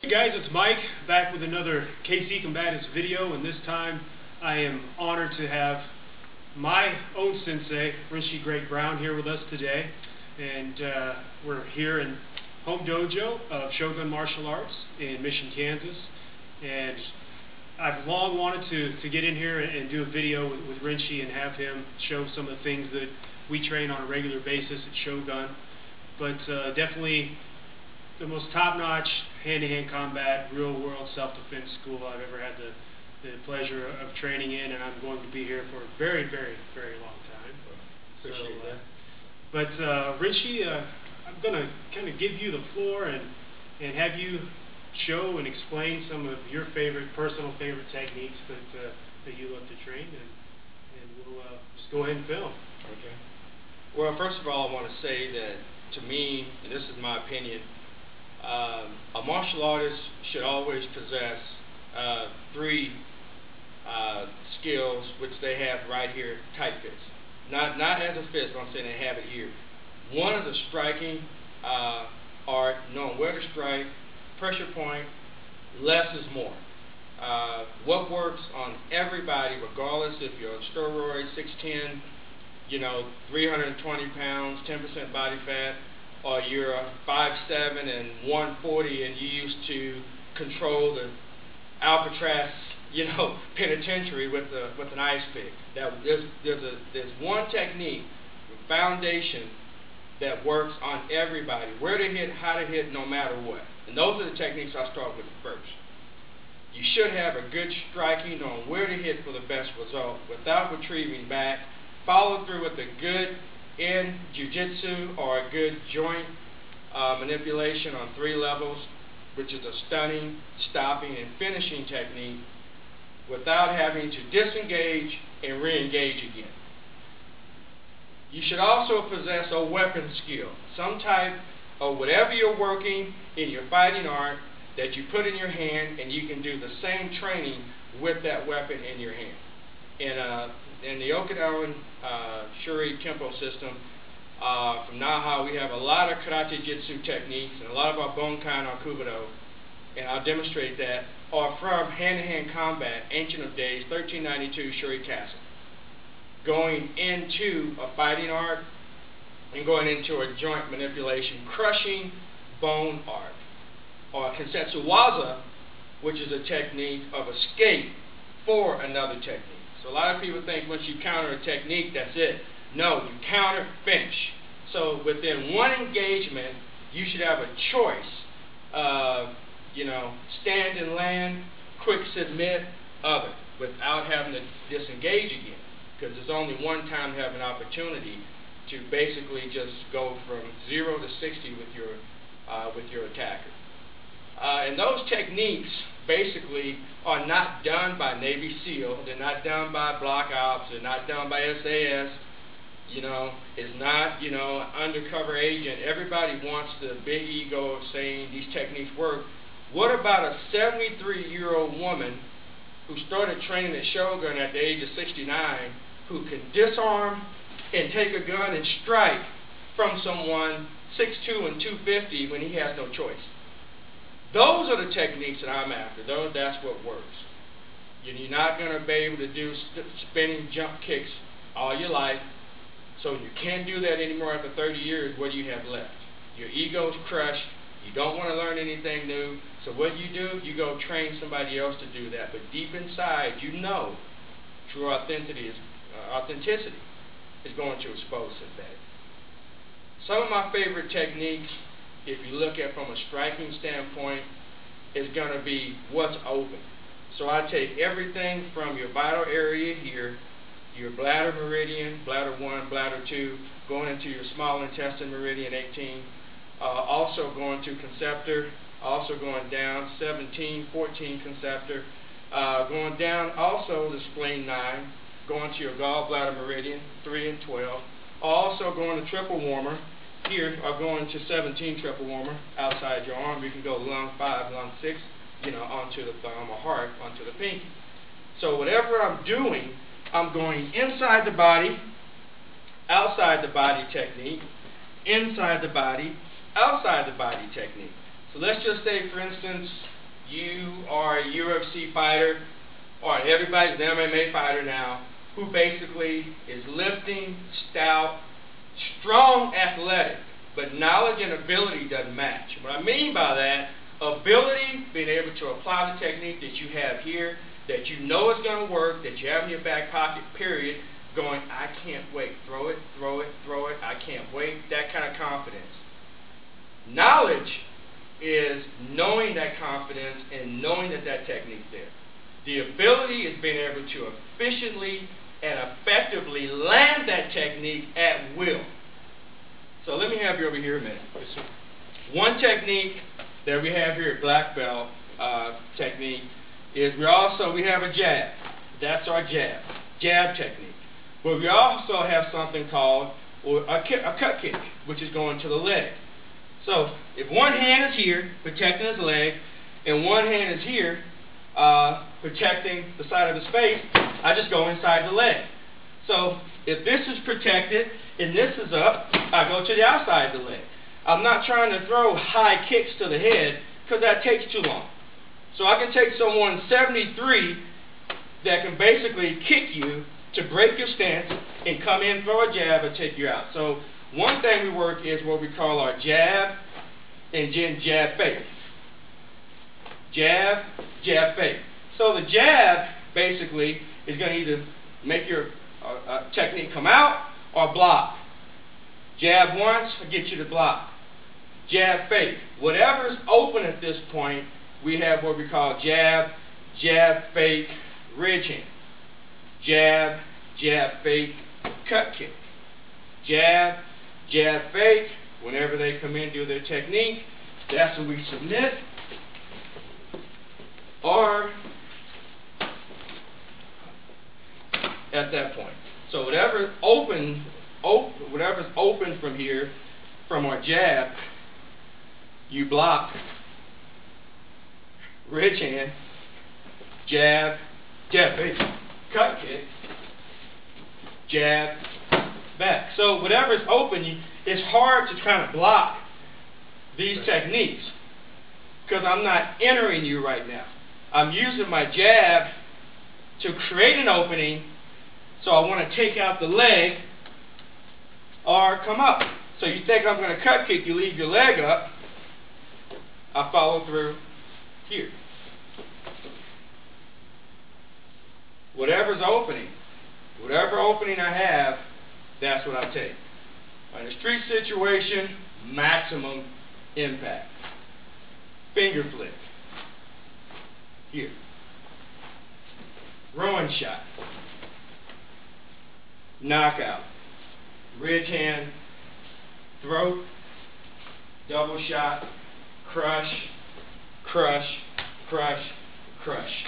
Hey guys, it's Mike back with another KC Combatives video, and this time I am honored to have my own sensei, Renshi Gregg here with us today. And we're here in home dojo of Shogun Martial Arts in Mission, Kansas. And I've long wanted to get in here and do a video with Renshi and have him show some of the things that we train on a regular basis at Shogun. But definitely the most top-notch hand-to-hand combat, real-world self-defense school I've ever had the pleasure of training in, and I'm going to be here for a very, very, very long time. Appreciate that. But Renshi, I'm going to kind of give you the floor and have you show and explain some of your personal favorite techniques that you love to train, and we'll just go ahead and film. Okay. Well, first of all, I want to say that to me, and this is my opinion, a martial artist should always possess three skills, which they have right here: tight fist. Not as a fist, but I'm saying they have it here. One is a striking art, knowing where to strike, pressure point. Less is more. What works on everybody, regardless if you're on steroids, 6'10", 320 pounds, 10% body fat, or you're 5'7" and 140 and you used to control the Alcatraz, penitentiary with an ice pick. There's one technique, foundation, that works on everybody. Where to hit, how to hit, no matter what. And those are the techniques I start with first. You should have a good striking on where to hit for the best result without retrieving back. Follow through with a good in jiu-jitsu or a good joint manipulation on 3 levels, which is a stunning, stopping, and finishing technique without having to disengage and re-engage again. You should also possess a weapon skill, some type of whatever you're working in your fighting art that you put in your hand, and you can do the same training with that weapon in your hand. In the Okinawan Shuri Kempo system, from Naha, we have a lot of karate jitsu techniques, and a lot of our bonkai and our kubudo, and I'll demonstrate that, are from hand-to-hand combat, ancient of days, 1392 Shuri Castle. Going into a fighting art and going into a joint manipulation, crushing bone art, or Kensetsu Waza, which is a technique of escape for another technique. So a lot of people think once you counter a technique, that's it. No, you counter, finish. So within one engagement, you should have a choice of, stand and land, quick submit, other, without having to disengage again. Because there's only one time to have an opportunity to basically just go from 0 to 60 with your attacker. And those techniques basically are not done by Navy SEAL. They're not done by Block Ops. They're not done by SAS. It's not, undercover agent. Everybody wants the big ego of saying these techniques work. What about a 73-year-old woman who started training at Shogun at the age of 69, who can disarm and take a gun and strike from someone 6'2" and 250 when he has no choice? Those are the techniques that I'm after. That's what works. You're not going to be able to do spinning jump kicks all your life, so you can't do that anymore after 30 years. What do you have left? Your ego's crushed. You don't want to learn anything new. So what you do, you go train somebody else to do that. But deep inside, true authenticity is going to expose that. Some of my favorite techniques, if you look at from a striking standpoint, is going to be what's open. So I take everything from your vital area here, your bladder meridian, bladder 1, bladder 2, going into your small intestine meridian 18, also going to conceptor, also going down 17, 14 conceptor, going down also the spleen 9, going to your gallbladder meridian 3 and 12, also going to triple warmer. Here are going to 17 triple warmer outside your arm. You can go lung 5, lung 6, onto the thumb, or heart onto the pinky. So whatever I'm doing, I'm going inside the body, outside the body technique, inside the body, outside the body technique. So let's just say, for instance, you are a UFC fighter, or everybody's an MMA fighter now, who basically is lifting, stout, strong, athletic, but knowledge and ability doesn't match. What I mean by that, ability, being able to apply the technique that you have here, that you know is going to work, that you have in your back pocket, period, going, I can't wait, throw it, throw it, throw it, I can't wait, that kind of confidence. Knowledge is knowing that confidence and knowing that that technique's there. The ability is being able to efficiently and effectively land that technique at will. So let me have you over here a minute. One technique that we have here at Black Belt technique is we have a jab. That's our jab technique. But we also have something called a cut kick, which is going to the leg. So if one hand is here, protecting his leg, and one hand is here, protecting the side of his face, I just go inside the leg. So if this is protected and this is up, I go to the outside of the leg. I'm not trying to throw high kicks to the head because that takes too long. So I can take someone 73 that can basically kick you to break your stance and come in, throw a jab, and take you out. So one thing we work is what we call our jab and then jab fake. Jab, jab fake. So the jab basically is going to either make your technique come out or block. Jab once will get you to block. Jab fake. Whatever's open at this point, we have what we call jab, jab fake, ridge hand. Jab, jab fake, cut kick. Jab, jab fake. Whenever they come in, do their technique, that's when we submit. Or at that point. So whatever's open from here, from our jab, you block, ridge hand, jab, jab fake, cut kick, jab, back. So whatever's open, it's hard to kind of block these techniques because I'm not entering you right now. I'm using my jab to create an opening, so I want to take out the leg or come up. So you think I'm going to cut kick, you leave your leg up, I follow through here. Whatever's opening, whatever opening I have, that's what I take. In a street situation, maximum impact. Finger flick. Here. Rowing shot. Knockout. Ridge hand. Throat. Double shot. Crush. Crush. Crush. Crush.